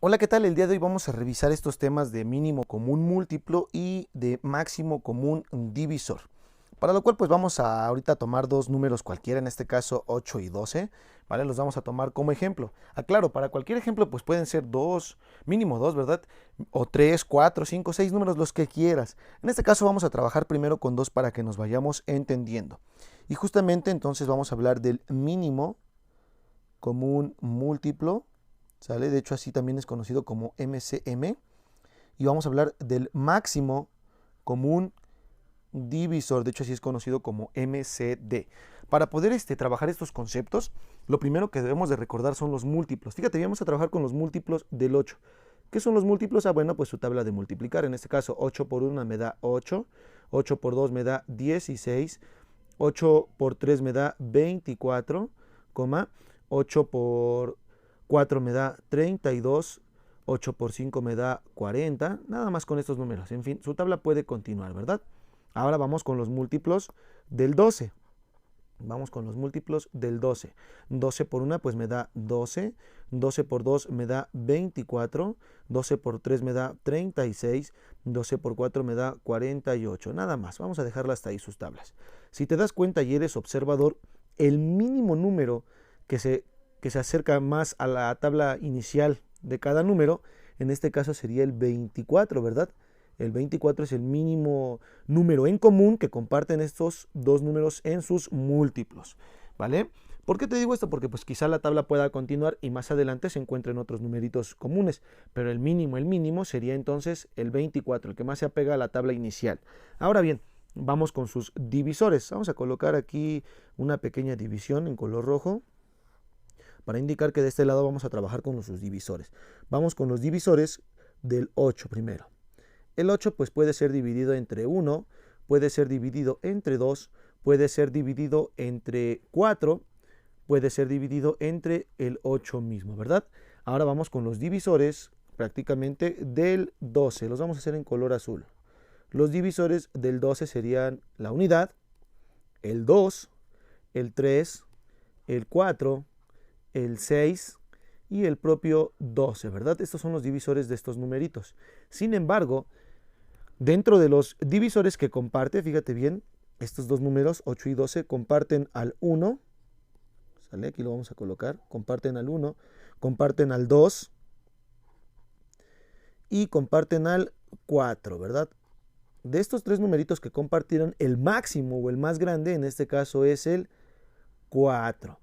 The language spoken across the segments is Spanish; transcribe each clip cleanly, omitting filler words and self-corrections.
Hola, ¿qué tal? El día de hoy vamos a revisar estos temas de mínimo común múltiplo y de máximo común divisor. Para lo cual pues vamos a ahorita tomar dos números cualquiera, en este caso 8 y 12, ¿vale? Los vamos a tomar como ejemplo. Aclaro, para cualquier ejemplo pues pueden ser dos, mínimo dos, ¿verdad? O 3, 4, 5, 6 números, los que quieras. En este caso vamos a trabajar primero con dos para que nos vayamos entendiendo. Y justamente entonces vamos a hablar del mínimo común múltiplo, ¿sale? De hecho, así también es conocido como MCM. Y vamos a hablar del máximo común divisor, de hecho así es conocido como MCD. Para poder trabajar estos conceptos, lo primero que debemos de recordar son los múltiplos. Fíjate, vamos a trabajar con los múltiplos del 8. ¿Qué son los múltiplos? Bueno, pues su tabla de multiplicar. En este caso, 8 por 1 me da 8, 8 por 2 me da 16, 8 por 3 me da 24, 8 por 4 me da 32, 8 por 5 me da 40, nada más con estos números. En fin, su tabla puede continuar, ¿verdad? Ahora vamos con los múltiplos del 12. Vamos con los múltiplos del 12. 12 por 1 pues me da 12, 12 por 2 me da 24, 12 por 3 me da 36, 12 por 4 me da 48. Nada más, vamos a dejarla hasta ahí sus tablas. Si te das cuenta y eres observador, el mínimo número que se acerca más a la tabla inicial de cada número, en este caso sería el 24, ¿verdad? El 24 es el mínimo número en común que comparten estos dos números en sus múltiplos, ¿vale? ¿Por qué te digo esto? Porque pues quizá la tabla pueda continuar y más adelante se encuentren otros numeritos comunes, pero el mínimo sería entonces el 24, el que más se apega a la tabla inicial. Ahora bien, vamos con sus divisores. Vamos a colocar aquí una pequeña división en color rojo para indicar que de este lado vamos a trabajar con sus divisores. Vamos con los divisores del 8 primero. El 8 pues puede ser dividido entre 1, puede ser dividido entre 2, puede ser dividido entre 4, puede ser dividido entre el 8 mismo, ¿verdad? Ahora vamos con los divisores prácticamente del 12, los vamos a hacer en color azul. Los divisores del 12 serían la unidad, el 2, el 3, el 4, el 6 y el propio 12, ¿verdad? Estos son los divisores de estos numeritos. Sin embargo, dentro de los divisores que comparte, fíjate bien, estos dos números, 8 y 12, comparten al 1, ¿sale? Aquí lo vamos a colocar, comparten al 1, comparten al 2 y comparten al 4, ¿verdad? De estos tres numeritos que compartieron, el máximo o el más grande en este caso es el 4,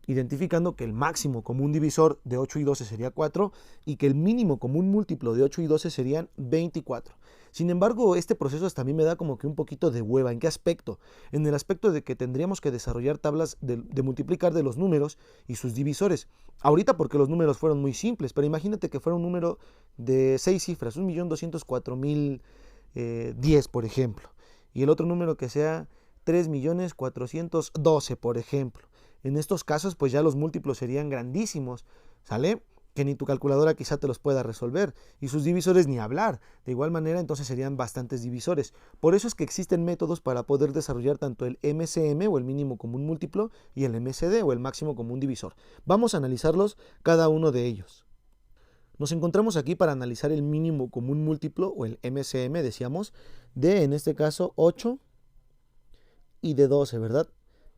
identificando que el máximo común divisor de 8 y 12 sería 4 y que el mínimo común múltiplo de 8 y 12 serían 24. Sin embargo, este proceso hasta a mí me da como que un poquito de hueva. ¿En qué aspecto? En el aspecto de que tendríamos que desarrollar tablas de multiplicar de los números y sus divisores. Ahorita porque los números fueron muy simples, pero imagínate que fuera un número de 6 cifras, 1.204.010, por ejemplo. Y el otro número que sea 3.412, por ejemplo. En estos casos, pues ya los múltiplos serían grandísimos, ¿sale? Que ni tu calculadora quizá te los pueda resolver. Y sus divisores ni hablar. De igual manera, entonces serían bastantes divisores. Por eso es que existen métodos para poder desarrollar tanto el MCM o el mínimo común múltiplo y el MCD o el máximo común divisor. Vamos a analizarlos cada uno de ellos. Nos encontramos aquí para analizar el mínimo común múltiplo o el MCM, decíamos, de en este caso 8 y de 12, ¿verdad?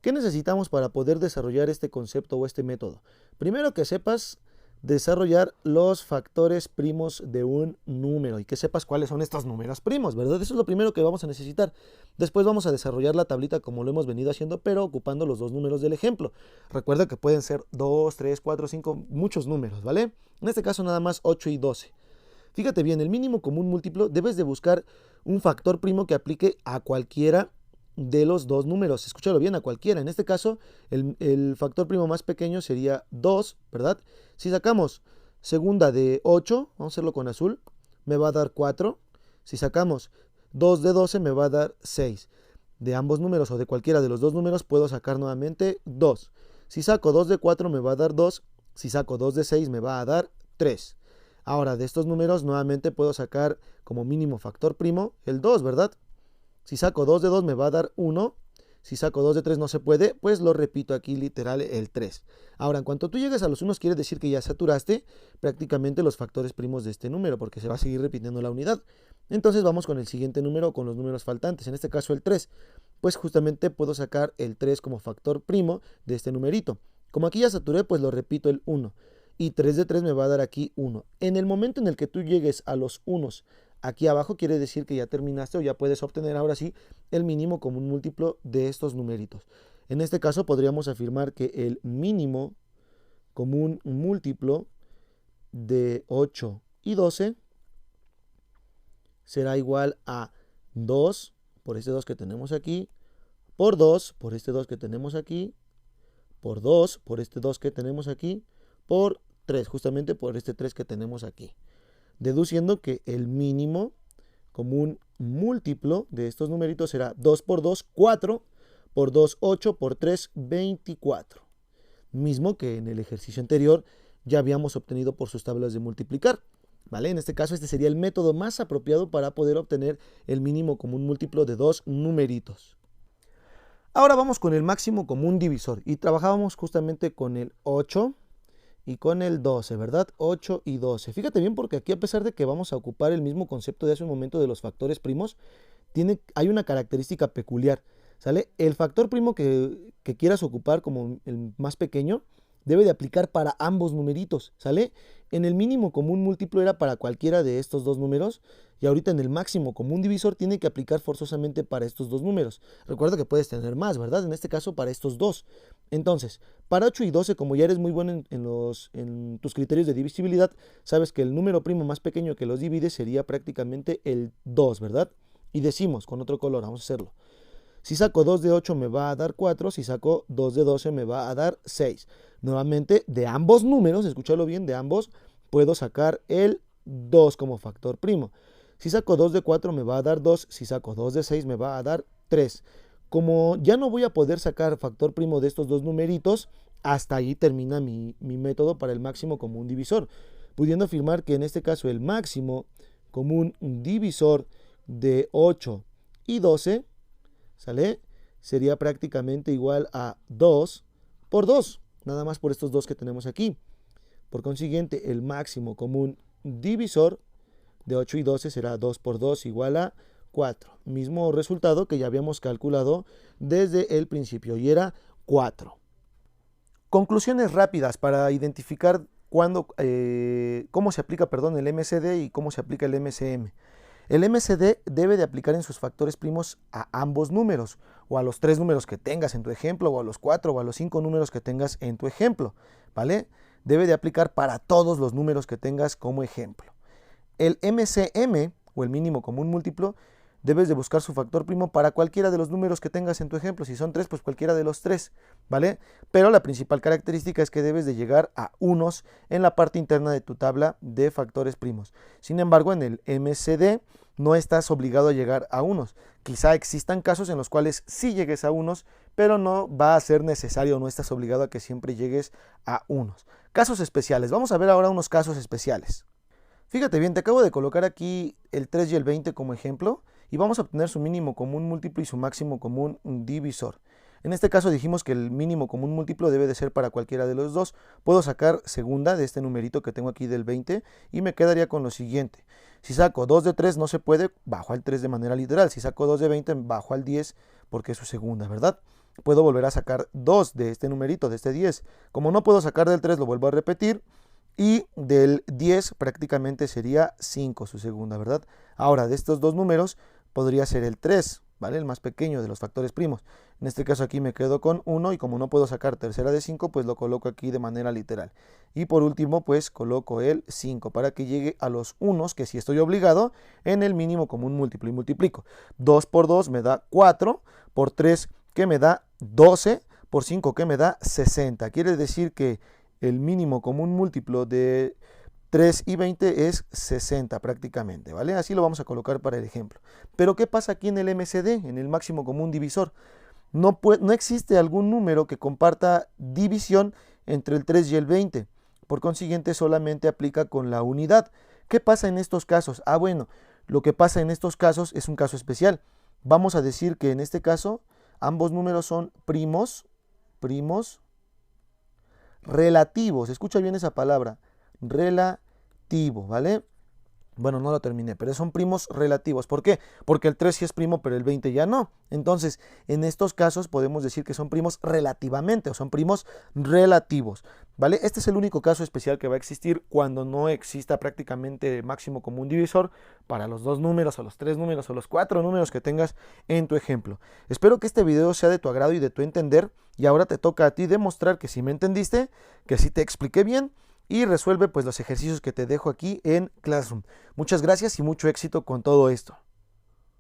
¿Qué necesitamos para poder desarrollar este concepto o este método? Primero que sepas desarrollar los factores primos de un número y que sepas cuáles son estos números primos, ¿verdad? Eso es lo primero que vamos a necesitar. Después vamos a desarrollar la tablita como lo hemos venido haciendo, pero ocupando los dos números del ejemplo. Recuerda que pueden ser 2, 3, 4, 5, muchos números, ¿vale? En este caso nada más 8 y 12. Fíjate bien, el mínimo común múltiplo debes de buscar un factor primo que aplique a cualquiera de los dos números. Escúchalo bien, a cualquiera. En este caso, el factor primo más pequeño sería 2, ¿verdad? Si sacamos segunda de 8, vamos a hacerlo con azul, me va a dar 4. Si sacamos 2 de 12, me va a dar 6. De ambos números o de cualquiera de los dos números puedo sacar nuevamente 2. Si saco 2 de 4, me va a dar 2. Si saco 2 de 6, me va a dar 3. Ahora, de estos números nuevamente puedo sacar como mínimo factor primo el 2, ¿verdad? Si saco 2 de 2 me va a dar 1. Si saco 2 de 3 no se puede, pues lo repito aquí literal el 3. Ahora, en cuanto tú llegues a los unos, quiere decir que ya saturaste prácticamente los factores primos de este número, porque se va a seguir repitiendo la unidad. Entonces vamos con el siguiente número, con los números faltantes, en este caso el 3. Pues justamente puedo sacar el 3 como factor primo de este numerito. Como aquí ya saturé, pues lo repito el 1. Y 3 de 3 me va a dar aquí 1. En el momento en el que tú llegues a los unos aquí abajo, quiere decir que ya terminaste o ya puedes obtener ahora sí el mínimo común múltiplo de estos numeritos. En este caso podríamos afirmar que el mínimo común múltiplo de 8 y 12 será igual a 2 por este 2 que tenemos aquí, por 2 por este 2 que tenemos aquí, por 2 por este 2 que tenemos aquí, por 3, justamente por este 3 que tenemos aquí. Deduciendo que el mínimo común múltiplo de estos numeritos será 2 por 2, 4, por 2, 8, por 3, 24. Mismo que en el ejercicio anterior ya habíamos obtenido por sus tablas de multiplicar. ¿Vale? En este caso, este sería el método más apropiado para poder obtener el mínimo común múltiplo de dos numeritos. Ahora vamos con el máximo común divisor y trabajábamos justamente con el 8 y con el 12, ¿verdad? 8 y 12. Fíjate bien porque aquí, a pesar de que vamos a ocupar el mismo concepto de hace un momento de los factores primos, hay una característica peculiar, ¿sale? El factor primo que quieras ocupar como el más pequeño debe de aplicar para ambos numeritos, ¿sale? En el mínimo común múltiplo era para cualquiera de estos dos números y ahorita en el máximo común divisor tiene que aplicar forzosamente para estos dos números. Recuerda que puedes tener más, ¿verdad? En este caso para estos dos. Entonces, para 8 y 12, como ya eres muy bueno en tus criterios de divisibilidad, sabes que el número primo más pequeño que los divide sería prácticamente el 2, ¿verdad? Y decimos con otro color, vamos a hacerlo. Si saco 2 de 8 me va a dar 4, si saco 2 de 12 me va a dar 6. Nuevamente, de ambos números, escúchalo bien, de ambos puedo sacar el 2 como factor primo. Si saco 2 de 4 me va a dar 2, si saco 2 de 6 me va a dar 3. Como ya no voy a poder sacar factor primo de estos dos numeritos, hasta ahí termina mi método para el máximo común divisor, pudiendo afirmar que en este caso el máximo común divisor de 8 y 12, ¿sale? Sería prácticamente igual a 2 por 2, nada más por estos dos que tenemos aquí. Por consiguiente, el máximo común divisor de 8 y 12 será 2 por 2 igual a 4. Mismo resultado que ya habíamos calculado desde el principio y era 4. Conclusiones rápidas para identificar cómo se aplica, el MCD y cómo se aplica el MCM. El MCD debe de aplicar en sus factores primos a ambos números, o a los 3 números que tengas en tu ejemplo, o a los 4 o a los 5 números que tengas en tu ejemplo, ¿vale? Debe de aplicar para todos los números que tengas como ejemplo. El MCM, o el mínimo común múltiplo, debes de buscar su factor primo para cualquiera de los números que tengas en tu ejemplo. Si son 3, pues cualquiera de los 3, ¿vale? Pero la principal característica es que debes de llegar a unos en la parte interna de tu tabla de factores primos. Sin embargo, en el MCD no estás obligado a llegar a unos. Quizá existan casos en los cuales sí llegues a unos, pero no va a ser necesario, no estás obligado a que siempre llegues a unos. Casos especiales. Vamos a ver ahora unos casos especiales. Fíjate bien, te acabo de colocar aquí el 3 y el 20 como ejemplo y vamos a obtener su mínimo común múltiplo y su máximo común divisor. En este caso dijimos que el mínimo común múltiplo debe de ser para cualquiera de los dos. Puedo sacar segunda de este numerito que tengo aquí del 20 y me quedaría con lo siguiente. Si saco 2 de 3 no se puede, bajo al 3 de manera literal. Si saco 2 de 20 bajo al 10 porque es su segunda, ¿verdad? Puedo volver a sacar 2 de este numerito, de este 10. Como no puedo sacar del 3 lo vuelvo a repetir. Y del 10 prácticamente sería 5 su segunda, ¿verdad? Ahora, de estos dos números podría ser el 3, ¿vale? El más pequeño de los factores primos. En este caso aquí me quedo con 1 y como no puedo sacar tercera de 5, pues lo coloco aquí de manera literal. Y por último, pues coloco el 5 para que llegue a los unos, que si estoy obligado, en el mínimo común múltiplo y multiplico. 2 por 2 me da 4, por 3 que me da 12, por 5 que me da 60. Quiere decir que el mínimo común múltiplo de 3 y 20 es 60 prácticamente, ¿vale? Así lo vamos a colocar para el ejemplo. Pero ¿qué pasa aquí en el MCD, en el máximo común divisor? No existe algún número que comparta división entre el 3 y el 20. Por consiguiente, solamente aplica con la unidad. ¿Qué pasa en estos casos? Bueno, lo que pasa en estos casos es un caso especial. Vamos a decir que en este caso Ambos números son primos relativos. Escucha bien esa palabra, relativo, ¿vale? Bueno, no lo terminé, pero son primos relativos. ¿Por qué? Porque el 3 sí es primo, pero el 20 ya no. Entonces, en estos casos podemos decir que son primos relativamente o son primos relativos, ¿vale? Este es el único caso especial que va a existir cuando no exista prácticamente máximo común divisor para los 2 números o los 3 números o los 4 números que tengas en tu ejemplo. Espero que este video sea de tu agrado y de tu entender, y ahora te toca a ti demostrar que sí me entendiste, que sí te expliqué bien, y resuelve pues los ejercicios que te dejo aquí en Classroom. Muchas gracias y mucho éxito con todo esto.